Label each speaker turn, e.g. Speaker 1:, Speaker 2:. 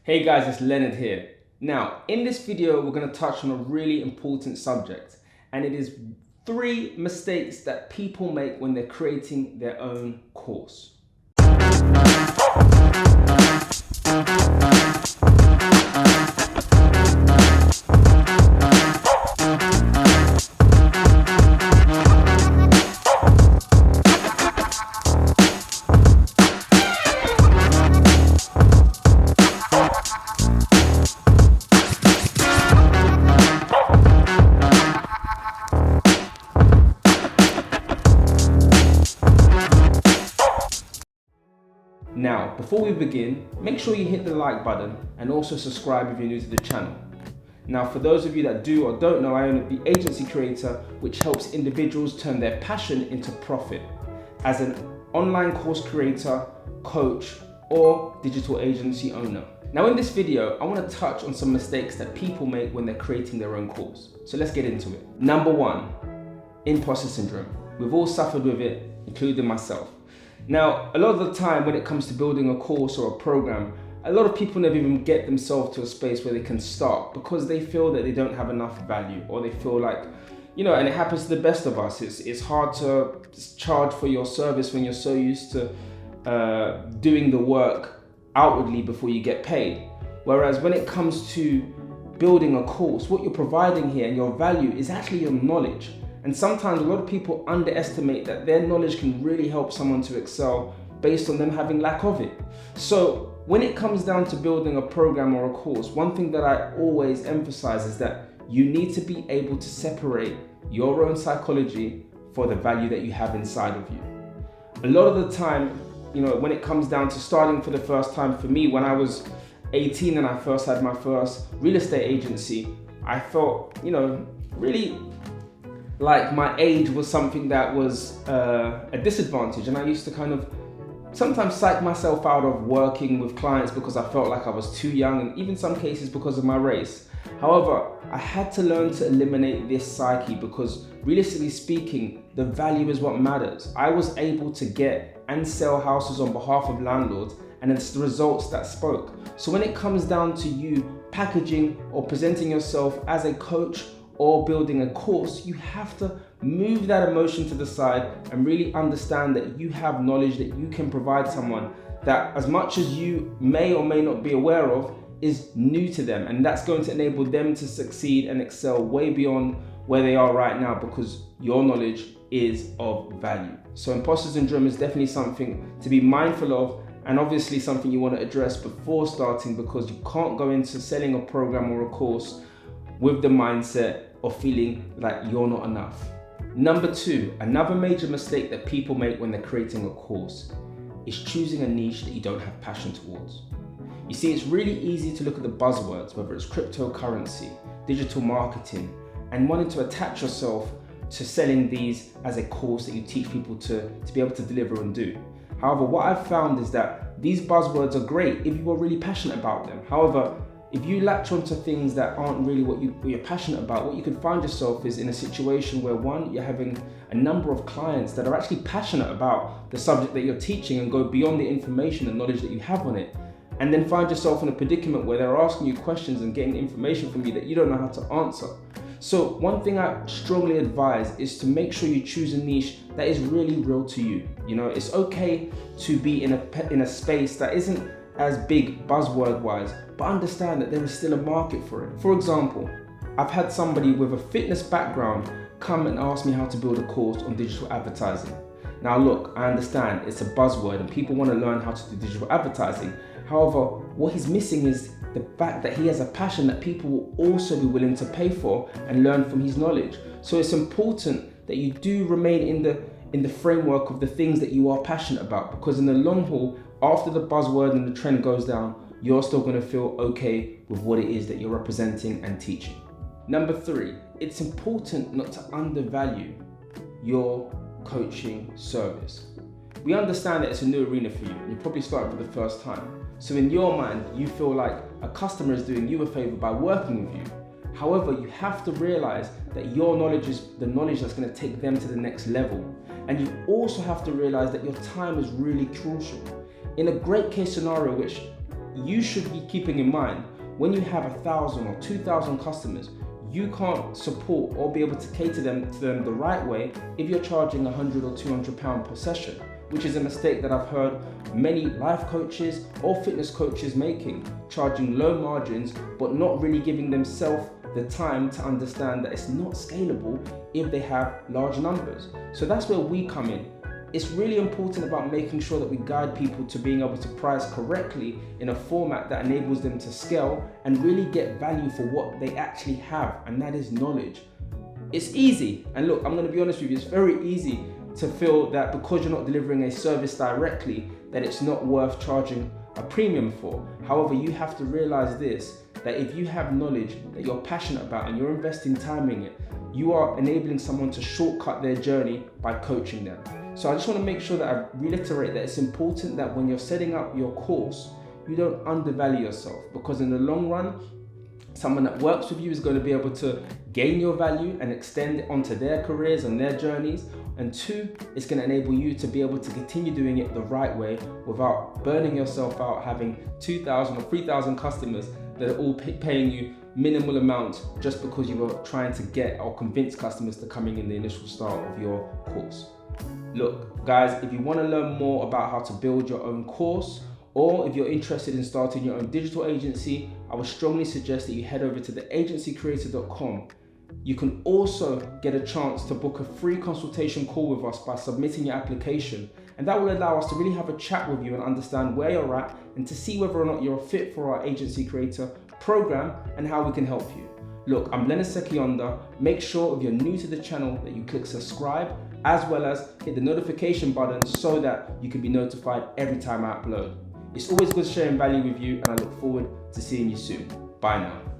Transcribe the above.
Speaker 1: Hey guys, it's Leonard here. Now, in this video, we're going to touch on a really important subject, and it is 3 mistakes that people make when they're creating their own course. Now, before we begin, make sure you hit the like button and also subscribe if you're new to the channel. Now, for those of you that do or don't know, I own the agency creator, which helps individuals turn their passion into profit as an online course creator, coach, or digital agency owner. Now, in this video, I want to touch on some mistakes that people make when they're creating their own course. So let's get into it. Number 1, imposter syndrome. We've all suffered with it, including myself. Now, a lot of the time when it comes to building a course or a program, a lot of people never even get themselves to a space where they can start because they feel that they don't have enough value, or they feel like, and it happens to the best of us. It's hard to charge for your service when you're so used to doing the work outwardly before you get paid. Whereas when it comes to building a course, what you're providing here and your value is actually your knowledge. And sometimes a lot of people underestimate that their knowledge can really help someone to excel based on them having lack of it. So when it comes down to building a program or a course, one thing that I always emphasize is that you need to be able to separate your own psychology for the value that you have inside of you. A lot of the time, when it comes down to starting for the first time, for me, when I was 18 and I first had my first real estate agency, I felt, really like my age was something that was a disadvantage, and I used to kind of sometimes psych myself out of working with clients because I felt like I was too young, and even some cases because of my race. However, I had to learn to eliminate this psyche because realistically speaking, the value is what matters. I was able to get and sell houses on behalf of landlords, and it's the results that spoke. So when it comes down to you packaging or presenting yourself as a coach or building a course, you have to move that emotion to the side and really understand that you have knowledge that you can provide someone that, as much as you may or may not be aware of, is new to them, and that's going to enable them to succeed and excel way beyond where they are right now because your knowledge is of value. So imposter syndrome is definitely something to be mindful of, and obviously something you want to address before starting, because you can't go into selling a program or a course with the mindset of feeling like you're not enough. Number 2, another major mistake that people make when they're creating a course is choosing a niche that you don't have passion towards. You see, it's really easy to look at the buzzwords, whether it's cryptocurrency, digital marketing, and wanting to attach yourself to selling these as a course that you teach people to be able to deliver and do. However, what I've found is that these buzzwords are great if you are really passionate about them. However, if you latch onto things that aren't really what you're passionate about, what you could find yourself is in a situation where, one, you're having a number of clients that are actually passionate about the subject that you're teaching and go beyond the information and knowledge that you have on it, and then find yourself in a predicament where they're asking you questions and getting information from you that you don't know how to answer. So one thing I strongly advise is to make sure you choose a niche that is really real to you. It's okay to be in a space that isn't as big buzzword wise, but understand that there is still a market for it. For example, I've had somebody with a fitness background come and ask me how to build a course on digital advertising. Now look, I understand it's a buzzword and people want to learn how to do digital advertising. However, what he's missing is the fact that he has a passion that people will also be willing to pay for and learn from his knowledge. So it's important that you do remain in the framework of the things that you are passionate about, because in the long haul, after the buzzword and the trend goes down, you're still going to feel okay with what it is that you're representing and teaching. Number 3, it's important not to undervalue your coaching service. We understand that it's a new arena for you. You're probably starting for the first time. So in your mind, you feel like a customer is doing you a favor by working with you. However, you have to realize that your knowledge is the knowledge that's going to take them to the next level. And you also have to realize that your time is really crucial. In a great case scenario, which you should be keeping in mind when you have 1,000 or 2,000 customers, you can't support or be able to cater to them the right way if you're charging £100 or £200 per session, which is a mistake that I've heard many life coaches or fitness coaches making, charging low margins but not really giving themselves the time to understand that it's not scalable if they have large numbers. So that's where we come in. It's really important about making sure that we guide people to being able to price correctly in a format that enables them to scale and really get value for what they actually have, and that is knowledge. It's easy, and look, I'm going to be honest with you, it's very easy to feel that because you're not delivering a service directly, that it's not worth charging a premium for. However, you have to realize this, that if you have knowledge that you're passionate about and you're investing time in it, you are enabling someone to shortcut their journey by coaching them. So I just want to make sure that I reiterate that it's important that when you're setting up your course, you don't undervalue yourself, because in the long run, someone that works with you is going to be able to gain your value and extend it onto their careers and their journeys. And two, it's going to enable you to be able to continue doing it the right way without burning yourself out, having 2,000 or 3,000 customers that are all paying you minimal amounts just because you were trying to get or convince customers to coming in the initial start of your course. Look, guys, if you want to learn more about how to build your own course, or if you're interested in starting your own digital agency, I would strongly suggest that you head over to theagencycreator.com. You can also get a chance to book a free consultation call with us by submitting your application, and that will allow us to really have a chat with you and understand where you're at and to see whether or not you're a fit for our Agency Creator program and how we can help you. Look, I'm Leonard Sekyonda. Make sure if you're new to the channel that you click subscribe, as well as hit the notification button so that you can be notified every time I upload. It's always good sharing value with you, and I look forward to seeing you soon. Bye now.